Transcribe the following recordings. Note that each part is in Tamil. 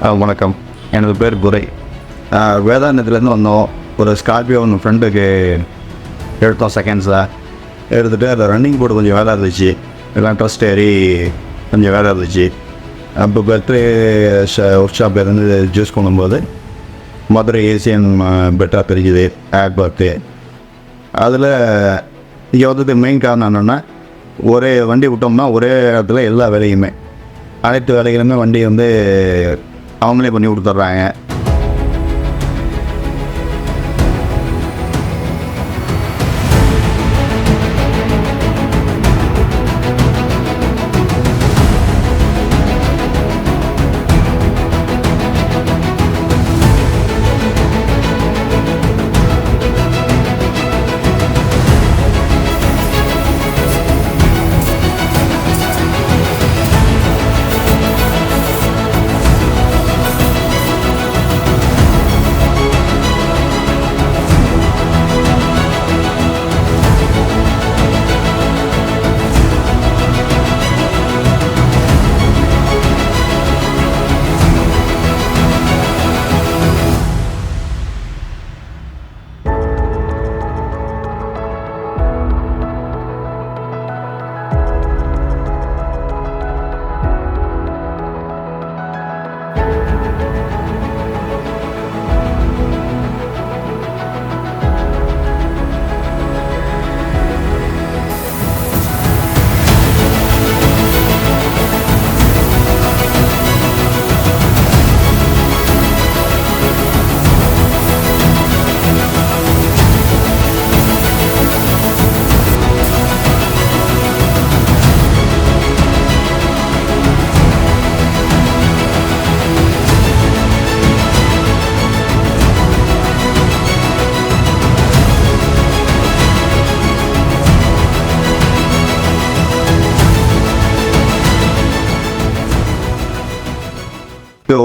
வணக்கம், எனது பேர் துரை. வேதாந்தத்துலேருந்து வந்தோம். ஒரு ஸ்கார்பியோ ஒன்று ஃப்ரெண்டுக்கு எடுத்தோம் செகண்ட்ஸில். எடுத்துகிட்டு அதில் ரன்னிங் போர்டு கொஞ்சம் வேலை இருந்துச்சு, எல்லாம் ட்ரஸ்ட் ஏறி கொஞ்சம் வேலை இருந்துச்சு. அப்போ பர்த்டே ஒர்க் ஷாப்பில் இருந்து ஜூஸ் கொண்டும்போது மதுரை ஏசியன் பெட்டாக தெரிஞ்சுது ஆட் பர்த்டே. அதில் இங்கே வந்து மெயின் காரணம் என்னென்னா, ஒரே வண்டி விட்டோம்னா ஒரே இடத்துல எல்லா வேலையுமே, அனைத்து வேலைகளுமே வண்டி வந்து அவங்களே பண்ணி கொடுத்துட்றாங்க.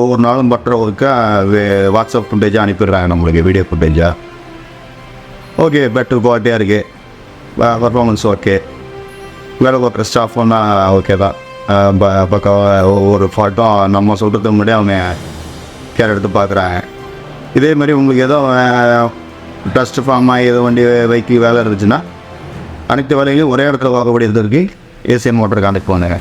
ஒவ்வொரு நாளும் பட்டுறவருக்காக வாட்ஸ்அப் ஃபுட்டேஜாக அனுப்பிடுறாங்க நம்மளுக்கு, வீடியோ ஃபுட்டேஜாக. ஓகே, பெட்டர் குவாலிட்டியாக இருக்குது, பர்ஃபார்மன்ஸ் ஓகே, வேலை பார்க்குற ஸ்டாஃபும் தான் ஓகே தான். பக்காவாக ஒவ்வொரு ஃபால்ட்டும் நம்ம சொல்கிறதுக்கு முன்னாடி அவங்க கேர் எடுத்து பார்க்குறாங்க. இதேமாதிரி உங்களுக்கு ஏதோ டஸ்ட் ஃபார்ம் ஆகி ஏதோ வண்டி வைக்கி வேலை இருந்துச்சுன்னா அனைத்து வேலைகளையும் ஒரே இடத்துல பார்க்கக்கூடியதற்கு ஏசிஎன் மோட்டர் கான்டெக்ட் பண்ணுங்க.